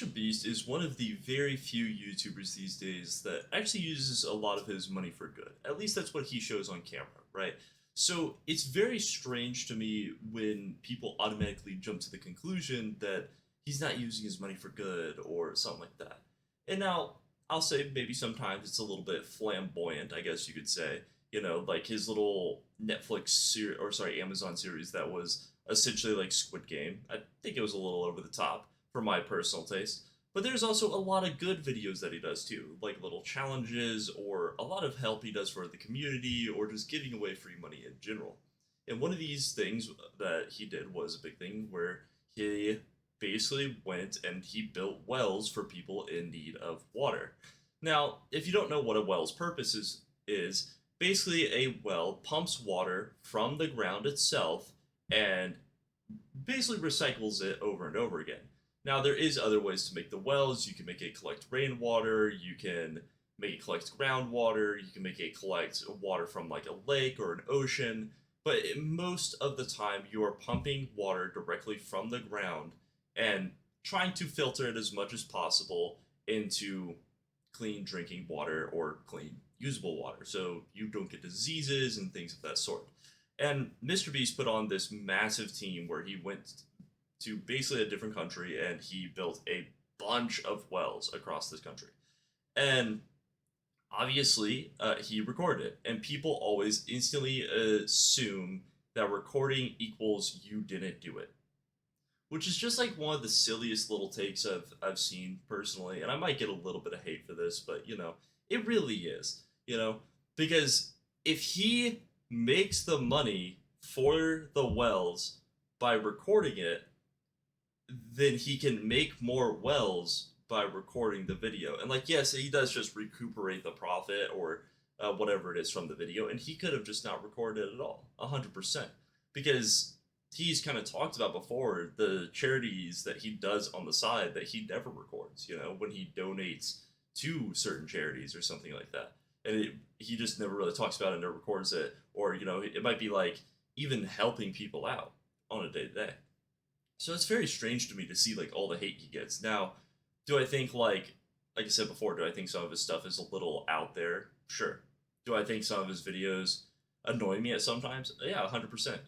Beast is one of the very few YouTubers these days that actually uses a lot of his money for good. At least that's what he shows on camera, right? So it's very strange to me when people automatically jump to the conclusion that he's not using his money for good or something like that. And now I'll say maybe sometimes it's a little bit flamboyant, I guess you could say. You know, like his little Netflix series, or sorry, Amazon series that was essentially like Squid Game. I think it was a little over the top for my personal taste. But there's also a lot of good videos that he does too, like little challenges or a lot of help he does for the community or just giving away free money in general. And one of these things that he did was a big thing where he basically went and he built wells for people in need of water. Now, if you don't know what a well's purpose is basically a well pumps water from the ground itself and basically recycles it over and over again. Now there is other ways to make the wells. You can make it collect rainwater. You can make it collect groundwater. You can make it collect water from like a lake or an ocean. But most of the time, you are pumping water directly from the ground and trying to filter it as much as possible into clean drinking water or clean usable water, so you don't get diseases and things of that sort. And Mr. Beast put on this massive team where he went to basically a different country and he built a bunch of wells across this country. And obviously, he recorded it. And people always instantly assume that recording equals you didn't do it, which is just like one of the silliest little takes I've seen personally. And I might get a little bit of hate for this, but it really is, because if he makes the money for the wells by recording it, then he can make more wells by recording the video. And like, yes, he does just recuperate the profit or whatever it is from the video, and he could have just not recorded it at all, 100%, because he's kind of talked about before the charities that he does on the side that he never records. When he donates to certain charities or something like that, and he just never really talks about it, never records it, or it might be like even helping people out on a day to day. So it's very strange to me to see like all the hate he gets. Now, do I think like I said before, do I think some of his stuff is a little out there? Sure. Do I think some of his videos annoy me at sometimes? Yeah, 100%.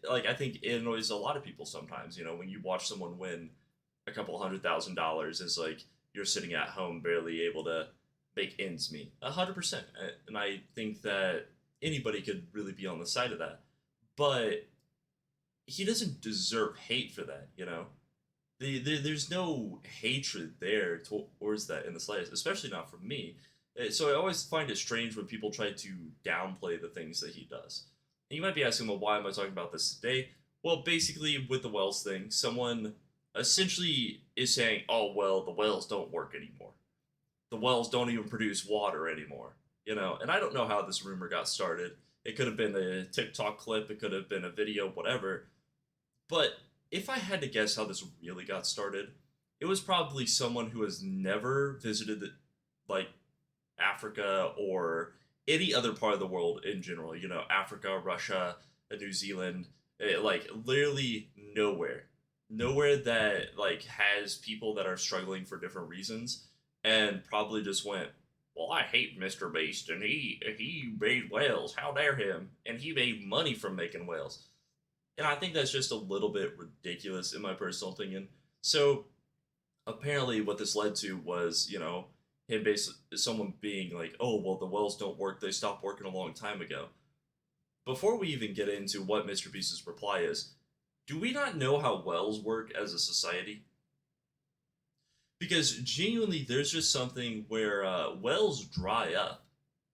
Like I think it annoys a lot of people sometimes. When you watch someone win a couple $100,000, it's like you're sitting at home barely able to make ends meet. 100%. And I think that anybody could really be on the side of that, but he doesn't deserve hate for that. There's no hatred there towards that in the slightest, especially not from me. So I always find it strange when people try to downplay the things that he does. And you might be asking, well, why am I talking about this today? Well, basically, with the wells thing, someone essentially is saying, oh, well, the wells don't work anymore. The wells don't even produce water anymore. And I don't know how this rumor got started. It could have been a TikTok clip, it could have been a video, whatever. But if I had to guess how this really got started, it was probably someone who has never visited like Africa or any other part of the world in general. Africa, Russia, New Zealand, like literally nowhere that like has people that are struggling for different reasons, and probably just went, well, I hate Mr. Beast, and he made whales. How dare him? And he made money from making whales. And I think that's just a little bit ridiculous in my personal opinion. So apparently, what this led to was, him basically someone being like, "Oh, well, the wells don't work. They stopped working a long time ago." Before we even get into what Mr. Beast's reply is, do we not know how wells work as a society? Because genuinely, there's just something where wells dry up.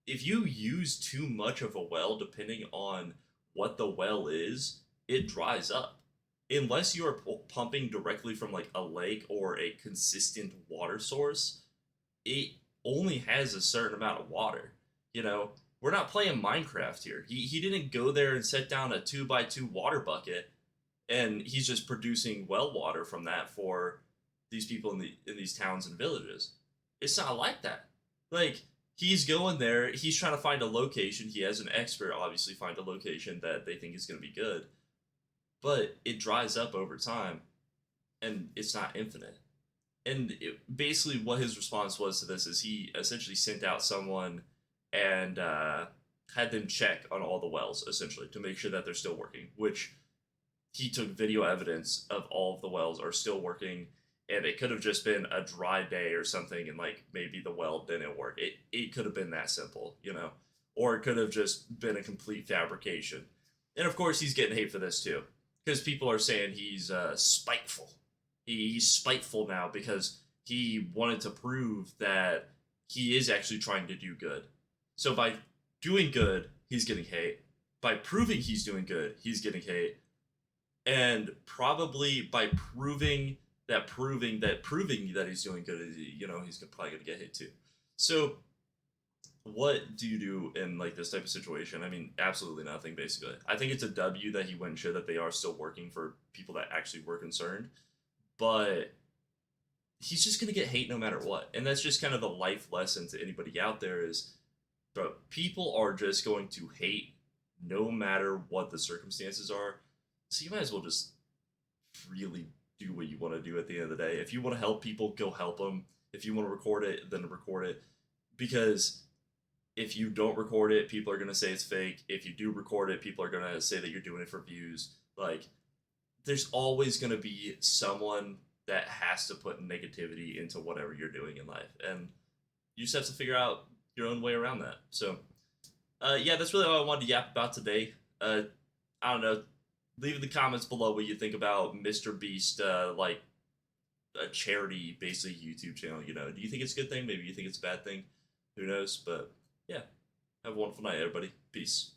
If you use too much of a well, depending on what the well is, it dries up. Unless you are pumping directly from like a lake or a consistent water source, it only has a certain amount of water. We're not playing Minecraft here. He didn't go there and set down a 2x2 water bucket and he's just producing well water from that for these people in these towns and villages. It's not like that. Like he's going there, he's trying to find a location. He has an expert obviously find a location that they think is going to be good, but it dries up over time, and it's not infinite. and basically what his response was to this is he essentially sent out someone and had them check on all the wells essentially to make sure that they're still working, which he took video evidence of all of the wells are still working, and it could have just been a dry day or something and like maybe the well didn't work. It could have been that simple, you know, or it could have just been a complete fabrication. And of course he's getting hate for this too, because people are saying he's spiteful. He's spiteful now because he wanted to prove that he is actually trying to do good. So by doing good, he's getting hate. By proving he's doing good, he's getting hate. And probably by proving that he's doing good, you know, he's probably gonna get hit too. So what do you do in like this type of situation? I mean, absolutely nothing. Basically, I think it's a W that he went and showed that they are still working for people that actually were concerned, but he's just gonna get hate no matter what, and that's just kind of the life lesson to anybody out there is, but people are just going to hate no matter what the circumstances are. So you might as well just really do what you want to do at the end of the day. If you want to help people, go help them. If you want to record it, then record it. Because if you don't record it, people are going to say it's fake. If you do record it, people are going to say that you're doing it for views. Like, there's always going to be someone that has to put negativity into whatever you're doing in life. And you just have to figure out your own way around that. So, yeah, that's really all I wanted to yap about today. I don't know. Leave in the comments below what you think about Mrbeast, like a charity, basically YouTube channel. You know, do you think it's a good thing? Maybe you think it's a bad thing. Who knows? But yeah, have a wonderful night, everybody. Peace.